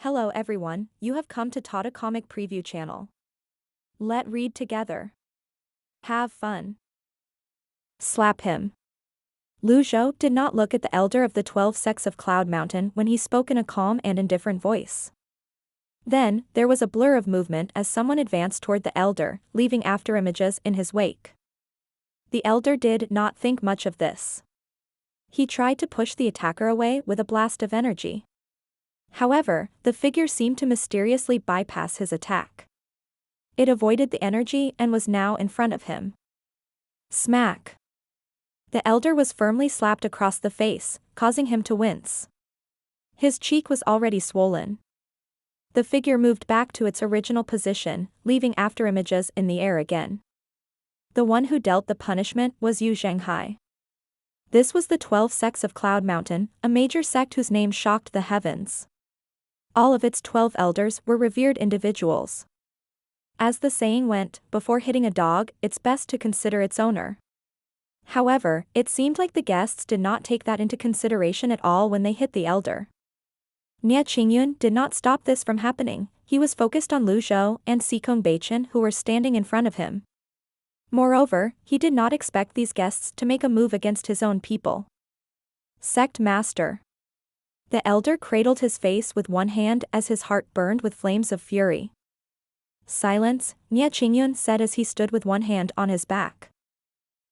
Hello everyone, you have come to Tata Comic Preview channel. Let read together. Have fun. Slap him. Zhou did not look at the elder of the 12 sects of Cloud Mountain when he spoke in a calm and indifferent voice. Then, there was a blur of movement as someone advanced toward the elder, leaving afterimages in his wake. The elder did not think much of this. He tried to push the attacker away with a blast of energy. However, the figure seemed to mysteriously bypass his attack. It avoided the energy and was now in front of him. Smack! The elder was firmly slapped across the face, causing him to wince. His cheek was already swollen. The figure moved back to its original position, leaving afterimages in the air again. The one who dealt the punishment was Zhenghai. This was the 12 sects of Cloud Mountain, a major sect whose name shocked the heavens. All of its 12 elders were revered individuals. As the saying went, before hitting a dog, it's best to consider its owner. However, it seemed like the guests did not take that into consideration at all when they hit the elder. Yuan'er did not stop this from happening. He was focused on Zhou and cultivation who were standing in front of him. Moreover, he did not expect these guests to make a move against his own people. Sect Master. The elder cradled his face with one hand as his heart burned with flames of fury. Silence, Yuan'er said as he stood with one hand on his back.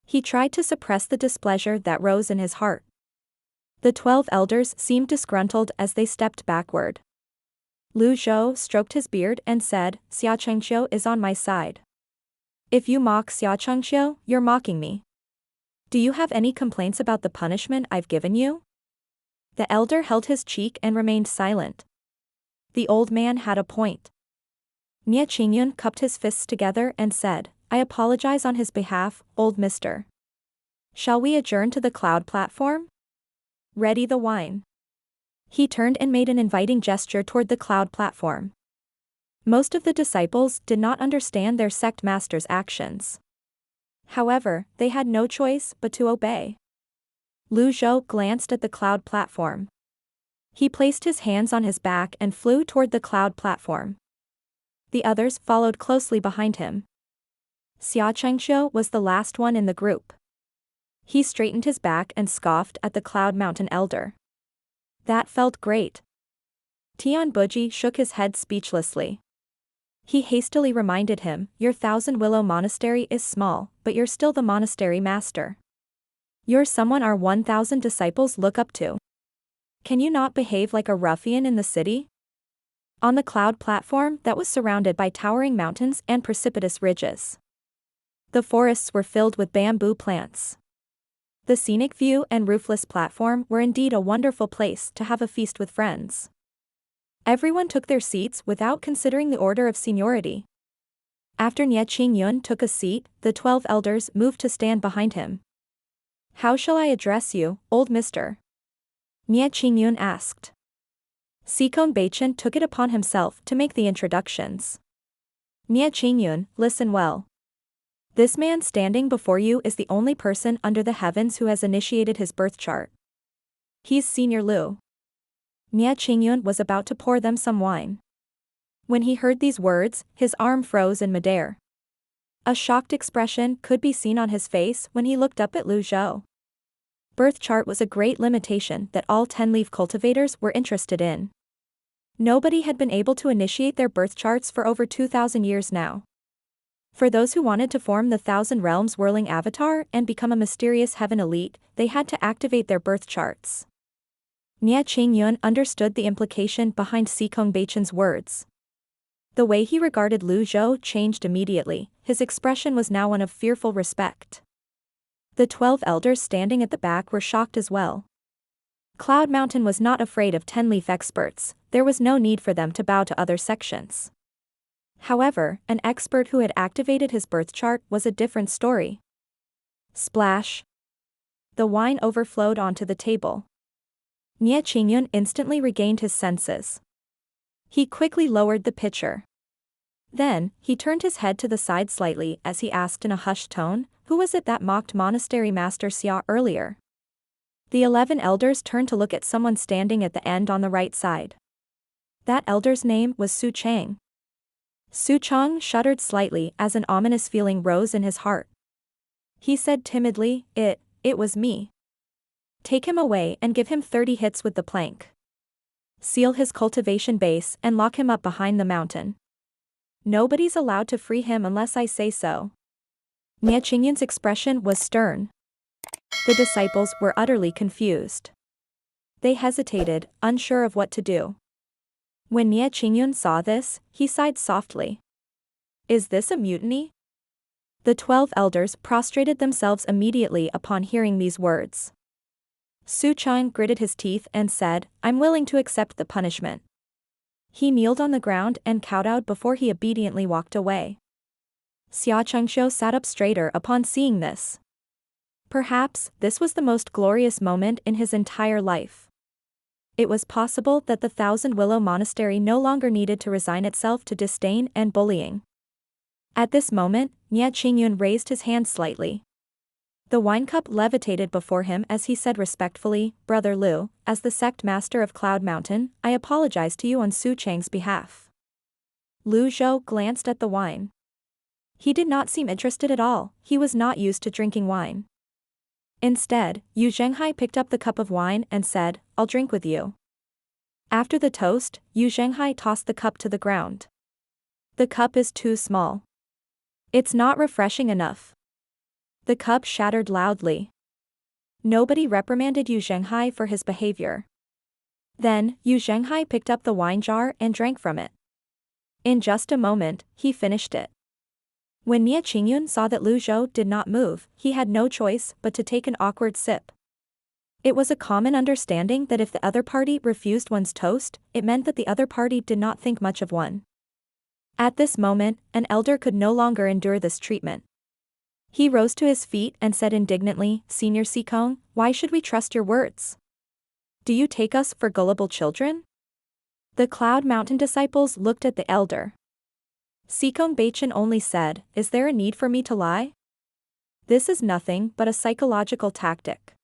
He tried to suppress the displeasure that rose in his heart. The 12 elders seemed disgruntled as they stepped backward. Zhou stroked his beard and said, "Xiaochengqiu is on my side. If you mock Xiaochengqiu, you're mocking me. Do you have any complaints about the punishment I've given you?" The elder held his cheek and remained silent. The old man had a point. Yuan'er cupped his fists together and said, "I apologize on his behalf, old mister. Shall we adjourn to the cloud platform? Ready the wine." He turned and made an inviting gesture toward the cloud platform. Most of the disciples did not understand their sect master's actions. However, they had no choice but to obey. Zhou glanced at the cloud platform. He placed his hands on his back and flew toward the cloud platform. The others followed closely behind him. Xiaochengqiu was the last one in the group. He straightened his back and scoffed at the Cloud Mountain elder. That felt great. Tianbuji shook his head speechlessly. He hastily reminded him, "Your Thousand Willow Monastery is small, but you're still the monastery master. You're someone our 1,000 disciples look up to. Can you not behave like a ruffian in the city?" On the cloud platform that was surrounded by towering mountains and precipitous ridges. The forests were filled with bamboo plants. The scenic view and roofless platform were indeed a wonderful place to have a feast with friends. Everyone took their seats without considering the order of seniority. After Yuan'er took a seat, the 12 elders moved to stand behind him. "How shall I address you, old mister?" Yuan'er asked. Cultivation took it upon himself to make the introductions. "Yuan'er, listen well. This man standing before you is the only person under the heavens who has initiated his birth chart. He's Senior Liu." Yuan'er was about to pour them some wine. When he heard these words, his arm froze in midair. A shocked expression could be seen on his face when he looked up at Zhou. Birth chart was a great limitation that all 10-leaf cultivators were interested in. Nobody had been able to initiate their birth charts for over 2,000 years now. For those who wanted to form the Thousand Realms whirling avatar and become a mysterious heaven elite, they had to activate their birth charts. Yuan'er understood the implication behind cultivation's words. The way he regarded Zhou changed immediately. His expression was now one of fearful respect. The 12 elders standing at the back were shocked as well. Cloud Mountain was not afraid of 10-leaf experts, there was no need for them to bow to other sections. However, an expert who had activated his birth chart was a different story. Splash! The wine overflowed onto the table. Yuan'er instantly regained his senses. He quickly lowered the pitcher. Then, he turned his head to the side slightly as he asked in a hushed tone, "Who was it that mocked Monastery Master Xia earlier?" The 11 elders turned to look at someone standing at the end on the right side. That elder's name was Su Chang. Su Chang shuddered slightly as an ominous feeling rose in his heart. He said timidly, It was me. Take him away and give him 30 hits with the plank. Seal his cultivation base and lock him up behind the mountain. Nobody's allowed to free him unless I say so. Nie Qingyun's expression was stern. The disciples were utterly confused. They hesitated, unsure of what to do. When Nie Qingyun saw this, he sighed softly. Is this a mutiny? The 12 elders prostrated themselves immediately upon hearing these words. Su Chang gritted his teeth and said, I'm willing to accept the punishment. He kneeled on the ground and kowtowed before he obediently walked away. Xia Chengxiu sat up straighter upon seeing this. Perhaps this was the most glorious moment in his entire life. It was possible that the Thousand Willow Monastery no longer needed to resign itself to disdain and bullying. At this moment, Nie Qingyun raised his hand slightly. The wine cup levitated before him as he said respectfully, Brother Liu, as the sect master of Cloud Mountain, I apologize to you on Su Chang's behalf. Lu Zhou glanced at the wine. He did not seem interested at all, he was not used to drinking wine. Instead, Zhenghai picked up the cup of wine and said, I'll drink with you. After the toast, Zhenghai tossed the cup to the ground. The cup is too small. It's not refreshing enough. The cup shattered loudly. Nobody reprimanded Zhenghai for his behavior. Then, Zhenghai picked up the wine jar and drank from it. In just a moment, he finished it. When Nie Qingyun saw that Lu Zhou did not move, he had no choice but to take an awkward sip. It was a common understanding that if the other party refused one's toast, it meant that the other party did not think much of one. At this moment, an elder could no longer endure this treatment. He rose to his feet and said indignantly, Senior Sikong, why should we trust your words? Do you take us for gullible children? The Cloud Mountain disciples looked at the elder. Sikong Baichen only said, Is there a need for me to lie? This is nothing but a psychological tactic.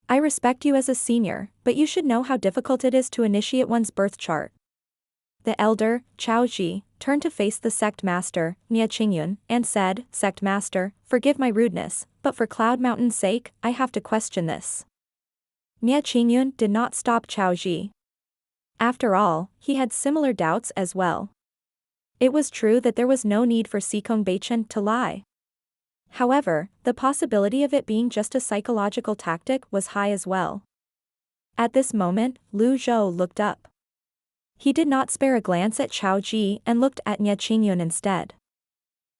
I respect you as a senior, but you should know how difficult it is to initiate one's birth chart. The elder, Chao Ji, turned to face the sect master, Nie Qingyun, and said, Sect master, forgive my rudeness, but for Cloud Mountain's sake, I have to question this. Nie Qingyun did not stop Chao Ji. After all, he had similar doubts as well. It was true that there was no need for Sikong Baichen to lie. However, the possibility of it being just a psychological tactic was high as well. At this moment, Lu Zhou looked up. He did not spare a glance at Chao Ji and looked at Nie Qingyun instead.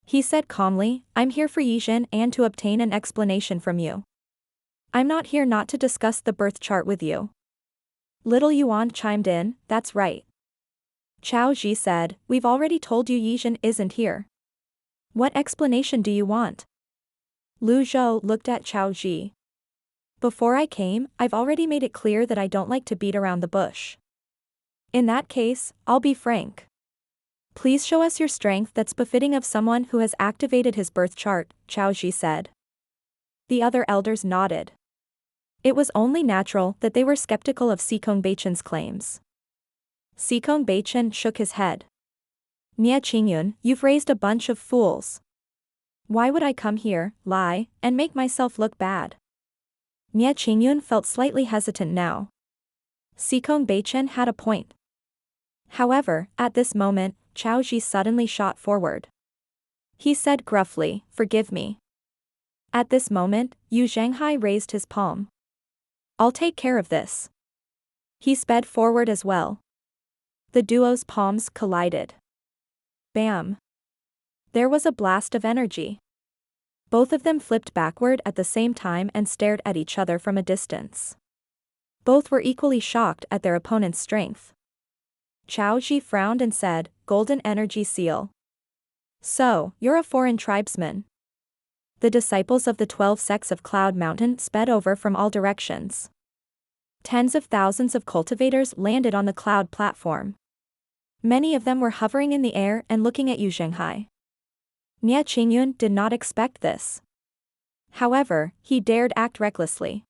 He said calmly, I'm here for Yizhen and to obtain an explanation from you. I'm not here not to discuss the birth chart with you. Little Yuan chimed in, that's right. Chao Ji said, we've already told you Yizhen isn't here. What explanation do you want? Lu Zhou looked at Chao Ji. Before I came, I've already made it clear that I don't like to beat around the bush. In that case, I'll be frank. Please show us your strength that's befitting of someone who has activated his birth chart, Chao Ji said. The other elders nodded. It was only natural that they were skeptical of Sikong Baichen's claims. Sikong Baichen shook his head. Nie Qingyun, you've raised a bunch of fools. Why would I come here, lie, and make myself look bad? Nie Qingyun felt slightly hesitant now. Sikong Baichen had a point. However, at this moment, Chao Ji suddenly shot forward. He said gruffly, forgive me. At this moment, Zhenghai raised his palm. I'll take care of this. He sped forward as well. The duo's palms collided. Bam! There was a blast of energy. Both of them flipped backward at the same time and stared at each other from a distance. Both were equally shocked at their opponent's strength. Chao Ji frowned and said, Golden Energy Seal. So, you're a foreign tribesman. The disciples of the 12 sects of Cloud Mountain sped over from all directions. Tens of thousands of cultivators landed on the cloud platform. Many of them were hovering in the air and looking at Zhenghai. Nie Qingyun did not expect this. However, he dared act recklessly.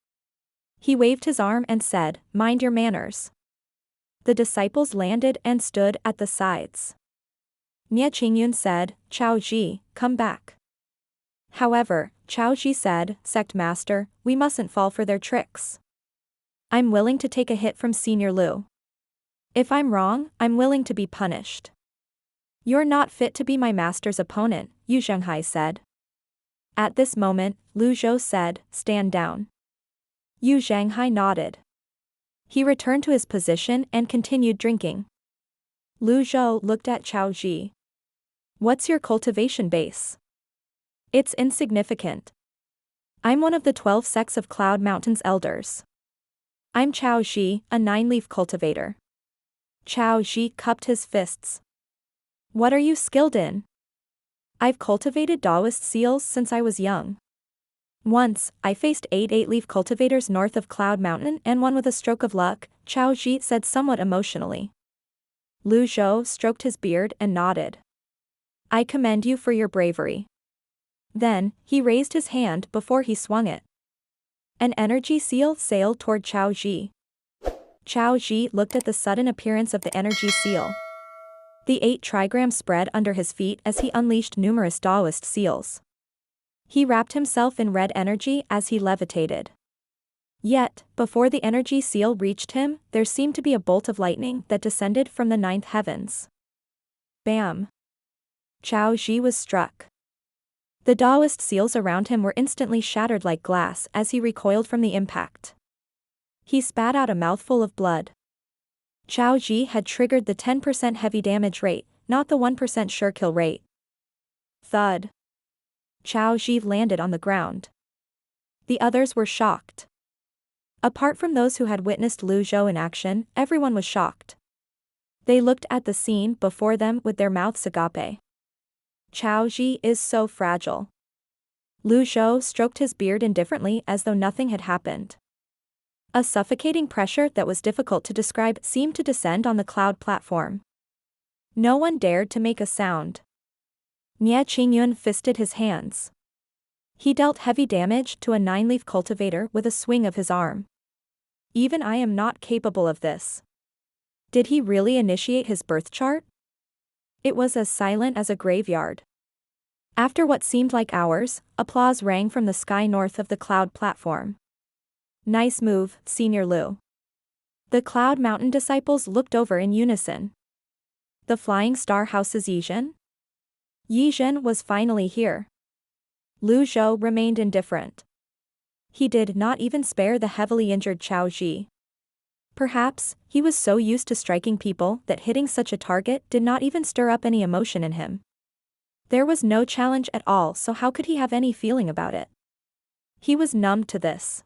He waved his arm and said, Mind your manners. The disciples landed and stood at the sides. Nie Qingyun said, "Chao Ji, come back." However, Chao Ji said, "Sect Master, we mustn't fall for their tricks. I'm willing to take a hit from Senior Lu. If I'm wrong, I'm willing to be punished." "You're not fit to be my master's opponent," Zhenghai said. At this moment, Lu Zhou said, "Stand down." Zhenghai nodded. He returned to his position and continued drinking. Lu Zhou looked at Chao Ji. "What's your cultivation base?" "It's insignificant. I'm one of the 12 sects of Cloud Mountain's elders. I'm Chao Ji, a 9-leaf cultivator." Chao Ji cupped his fists. "What are you skilled in?" "I've cultivated Taoist seals since I was young. Once, I faced 8 8-leaf cultivators north of Cloud Mountain and won with a stroke of luck," Chao Ji said somewhat emotionally. Lu Zhou stroked his beard and nodded. "I commend you for your bravery." Then, he raised his hand before he swung it. An energy seal sailed toward Chao Ji. Chao Ji looked at the sudden appearance of the energy seal. The 8 trigrams spread under his feet as he unleashed numerous Taoist seals. He wrapped himself in red energy as he levitated. Yet, before the energy seal reached him, there seemed to be a bolt of lightning that descended from the 9th heavens. Bam! Chao Ji was struck. The Taoist seals around him were instantly shattered like glass as he recoiled from the impact. He spat out a mouthful of blood. Chao Ji had triggered the 10% heavy damage rate, not the 1% sure kill rate. Thud. Chao Ji landed on the ground. The others were shocked. Apart from those who had witnessed Lu Zhou in action, everyone was shocked. They looked at the scene before them with their mouths agape. Chao Ji is so fragile. Lu Zhou stroked his beard indifferently as though nothing had happened. A suffocating pressure that was difficult to describe seemed to descend on the cloud platform. No one dared to make a sound. Nie Qingyun fisted his hands. He dealt heavy damage to a 9-leaf cultivator with a swing of his arm. Even I am not capable of this. Did he really initiate his birth chart? It was as silent as a graveyard. After what seemed like hours, applause rang from the sky north of the cloud platform. "Nice move, Senior Lu." The Cloud Mountain disciples looked over in unison. The Flying Star House's Yizhen? Yizhen was finally here. Lu Zhou remained indifferent. He did not even spare the heavily injured Chao Ji. Perhaps, he was so used to striking people that hitting such a target did not even stir up any emotion in him. There was no challenge at all, so how could he have any feeling about it? He was numb to this.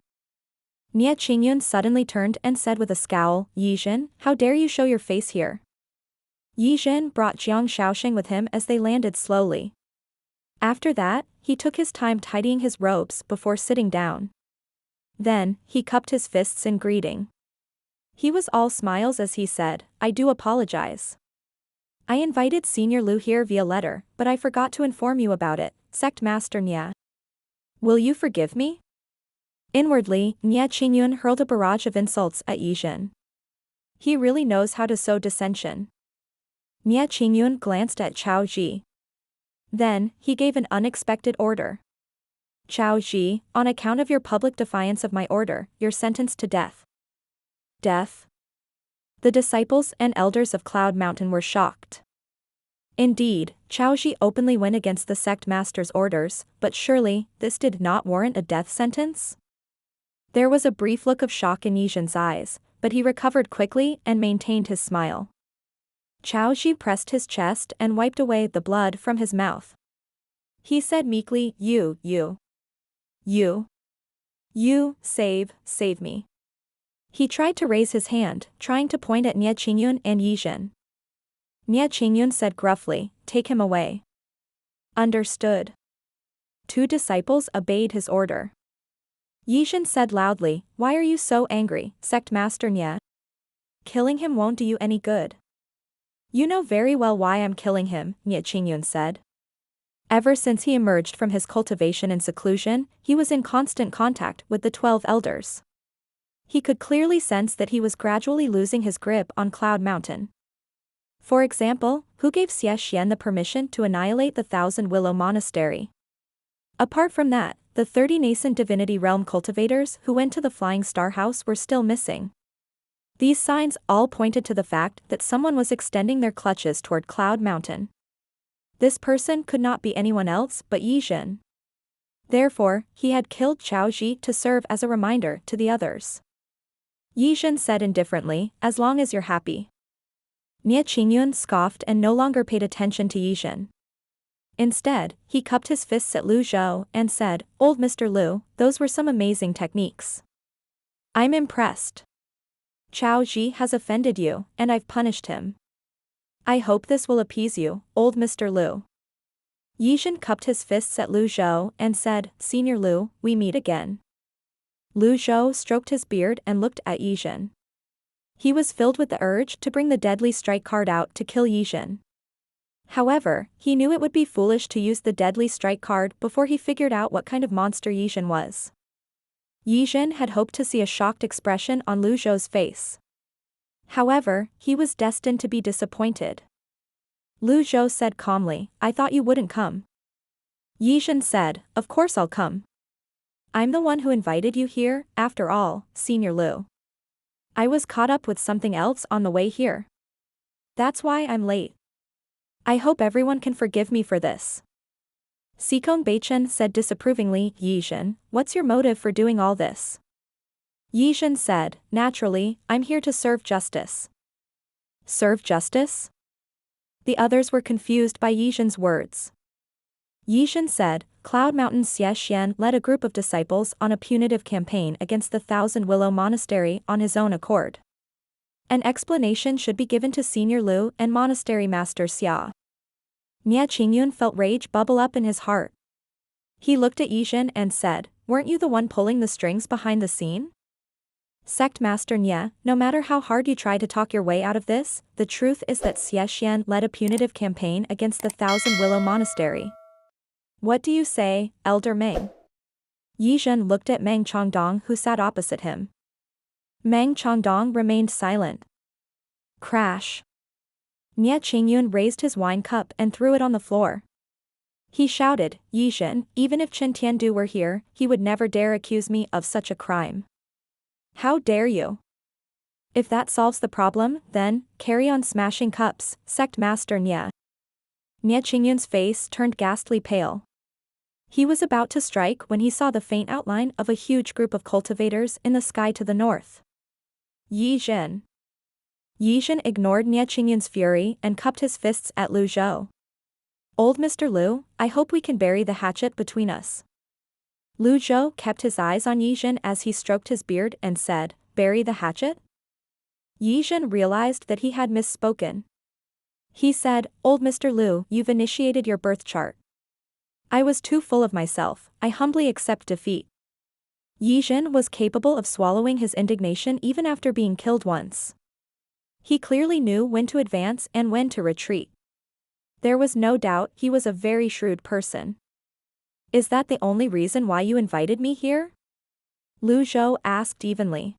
Nie Qingyun suddenly turned and said with a scowl, "Yizhen, how dare you show your face here?" Yizhen brought Jiang Shaoxing with him as they landed slowly. After that, he took his time tidying his robes before sitting down. Then, he cupped his fists in greeting. He was all smiles as he said, "I do apologize. I invited Senior Lu here via letter, but I forgot to inform you about it, Sect Master Nya. Will you forgive me?" Inwardly, Nie Qingyun hurled a barrage of insults at Yizhen. He really knows how to sow dissension. Nie Qingyun glanced at Chao Ji. Then, he gave an unexpected order. "Chao Ji, on account of your public defiance of my order, you're sentenced to death." Death? The disciples and elders of Cloud Mountain were shocked. Indeed, Chao Ji openly went against the sect master's orders, but surely, this did not warrant a death sentence? There was a brief look of shock in Yizhen's eyes, but he recovered quickly and maintained his smile. Chao Ji pressed his chest and wiped away the blood from his mouth. He said meekly, You, save me." He tried to raise his hand, trying to point at Nie Qingyun and Yizhen. Nie Qingyun said gruffly, "Take him away." Understood. 2 disciples obeyed his order. Yizhen said loudly, "Why are you so angry, Sect Master Nye? Killing him won't do you any good." "You know very well why I'm killing him," Nie Qingyun said. Ever since he emerged from his cultivation in seclusion, he was in constant contact with the 12 elders. He could clearly sense that he was gradually losing his grip on Cloud Mountain. For example, who gave Xie Xian the permission to annihilate the Thousand Willow Monastery? Apart from that, the 30 nascent Divinity Realm cultivators who went to the Flying Star House were still missing. These signs all pointed to the fact that someone was extending their clutches toward Cloud Mountain. This person could not be anyone else but Yi Zhen. Therefore, he had killed Chao Ji to serve as a reminder to the others. Yi Zhen said indifferently, as long as you're happy. Nie Qingyun scoffed and no longer paid attention to Yi Zhen. Instead, he cupped his fists at Lu Zhou and said, "Old Mr. Lu, those were some amazing techniques. I'm impressed. Chao Ji has offended you, and I've punished him. I hope this will appease you, old Mr. Lu." Yi Zhen cupped his fists at Lu Zhou and said, "Senior Lu, we meet again." Lu Zhou stroked his beard and looked at Yi Zhen. He was filled with the urge to bring the deadly strike card out to kill Yi Zhen. However, he knew it would be foolish to use the deadly strike card before he figured out what kind of monster Yi Zhen was. Yi Zhen had hoped to see a shocked expression on Lu Zhou's face. However, he was destined to be disappointed. Lu Zhou said calmly, "I thought you wouldn't come." Yi Zhen said, "Of course I'll come. I'm the one who invited you here, after all, Senior Lu. I was caught up with something else on the way here. That's why I'm late. I hope everyone can forgive me for this." Sikong Beichen said disapprovingly, "Yi Zhen, what's your motive for doing all this?" Yi Zhen said, "Naturally, I'm here to serve justice." Serve justice? The others were confused by Yi Zhen's words. Yi Zhen said, Cloud Mountain's Xie Xian led a group of disciples on a punitive campaign against the Thousand Willow Monastery on his own accord. An explanation should be given to Senior Lu and Monastery Master Xia. Nie Qingyun felt rage bubble up in his heart. He looked at Yi Zhen and said, "Weren't you the one pulling the strings behind the scene?" Sect Master Nie, no matter how hard you try to talk your way out of this, the truth is that Xie Xian led a punitive campaign against the Thousand Willow Monastery. What do you say, Elder Meng? Yi Zhen looked at Meng Chongdong who sat opposite him. Meng Chongdong remained silent. Crash. Nie Qingyun raised his wine cup and threw it on the floor. He shouted, "Yi Zhen, even if Chen Tiandu were here, he would never dare accuse me of such a crime. How dare you? If that solves the problem, then, carry on smashing cups, Sect Master Nie." Nie Qingyun's face turned ghastly pale. He was about to strike when he saw the faint outline of a huge group of cultivators in the sky to the north. Yi Zhen. Yi Zhen ignored Nie Qingyun's fury and cupped his fists at Lu Zhou. "Old Mr. Lu, I hope we can bury the hatchet between us." Lu Zhou kept his eyes on Yi Zhen as he stroked his beard and said, "Bury the hatchet?" Yi Zhen realized that he had misspoken. He said, "Old Mr. Lu, you've initiated your birth chart. I was too full of myself, I humbly accept defeat." Yi Zhen was capable of swallowing his indignation even after being killed once. He clearly knew when to advance and when to retreat. There was no doubt he was a very shrewd person. "Is that the only reason why you invited me here?" Lu Zhou asked evenly.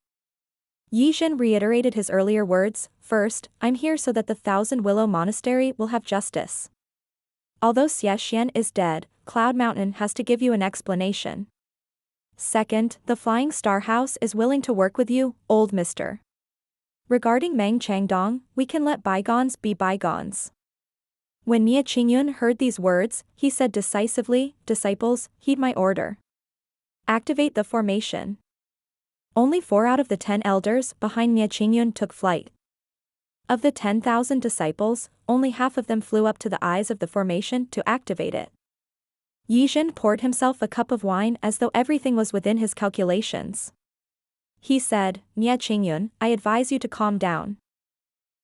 Yi Zhen reiterated his earlier words, "First, I'm here so that the Thousand Willow Monastery will have justice. Although Xie Xian is dead, Cloud Mountain has to give you an explanation. Second, the Flying Star House is willing to work with you, old mister. Regarding Meng Changdong, we can let bygones be bygones." When Nie Qingyun heard these words, he said decisively, "Disciples, heed my order. Activate the formation." Only 4 out of the 10 elders behind Nie Qingyun took flight. Of the 10,000 disciples, only half of them flew up to the eyes of the formation to activate it. Yi Zhen poured himself a cup of wine as though everything was within his calculations. He said, "Nie Qingyun, I advise you to calm down."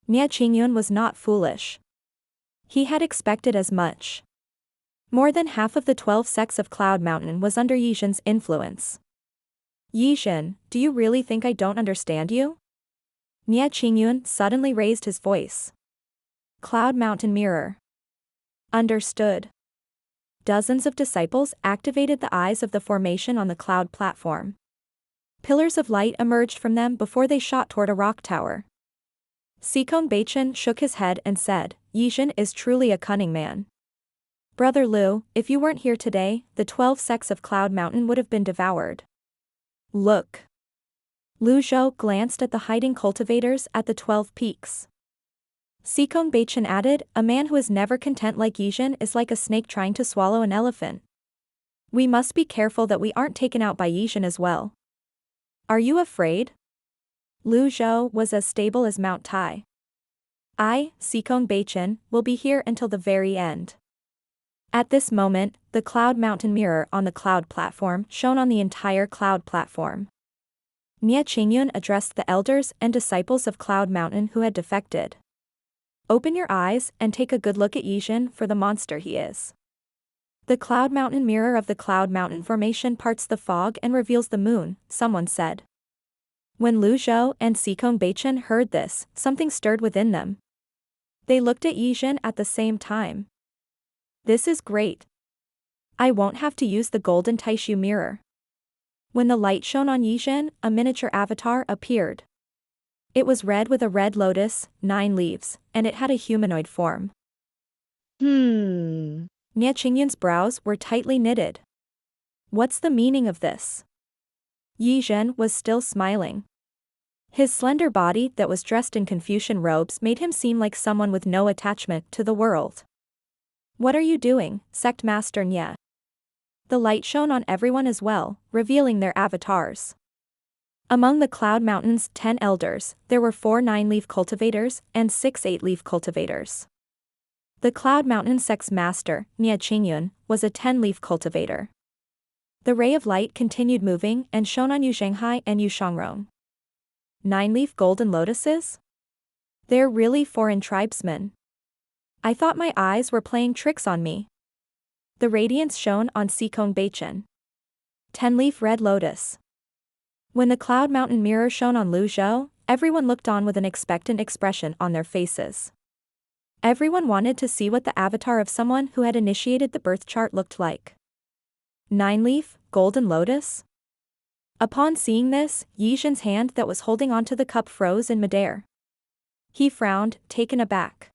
Nie Qingyun was not foolish. He had expected as much. More than half of the 12 sects of Cloud Mountain was under Yi Zhen's influence. "Yi Zhen, do you really think I don't understand you?" Nie Qingyun suddenly raised his voice. Cloud Mountain Mirror. Understood. Dozens of disciples activated the eyes of the formation on the cloud platform. Pillars of light emerged from them before they shot toward a rock tower. Sikong Baichen shook his head and said, Yizhen is truly a cunning man. Brother Liu, if you weren't here today, the 12 sects of Cloud Mountain would have been devoured. Look. Lu Zhou glanced at the hiding cultivators at the 12 peaks. Sikong Baichen added, a man who is never content like Yizhen is like a snake trying to swallow an elephant. We must be careful that we aren't taken out by Yizhen as well. Are you afraid? Lu Zhou was as stable as Mount Tai. I, Sikong Baichen, will be here until the very end. At this moment, the Cloud Mountain mirror on the cloud platform shone on the entire cloud platform. Nie Qingyun addressed the elders and disciples of Cloud Mountain who had defected. Open your eyes and take a good look at Yizhen for the monster he is. The Cloud Mountain mirror of the Cloud Mountain formation parts the fog and reveals the moon, someone said. When Lu Zhou and Sikong Baichen heard this, something stirred within them. They looked at Yizhen at the same time. This is great. I won't have to use the golden Taishu mirror. When the light shone on Yizhen, a miniature avatar appeared. It was red with a red lotus, 9 leaves, and it had a humanoid form. Nie Qingyun's brows were tightly knitted. What's the meaning of this? Yizhen was still smiling. His slender body that was dressed in Confucian robes made him seem like someone with no attachment to the world. What are you doing, Sect Master Nye? The light shone on everyone as well, revealing their avatars. Among the Cloud Mountain's 10 elders, there were 4 9-leaf cultivators and 6 8-leaf cultivators. The Cloud Mountain Sect's master, Nie Qingyun, was a 10-leaf cultivator. The ray of light continued moving and shone on Zhenghai and Shangrong. 9-leaf golden lotuses? They're really foreign tribesmen. I thought my eyes were playing tricks on me. The radiance shone on Sikong Baichen. 10-leaf red lotus. When the Cloud Mountain mirror shone on Lu Zhou, everyone looked on with an expectant expression on their faces. Everyone wanted to see what the avatar of someone who had initiated the birth chart looked like. 9-leaf, golden lotus? Upon seeing this, Yizhen's hand that was holding onto the cup froze in midair. He frowned, taken aback.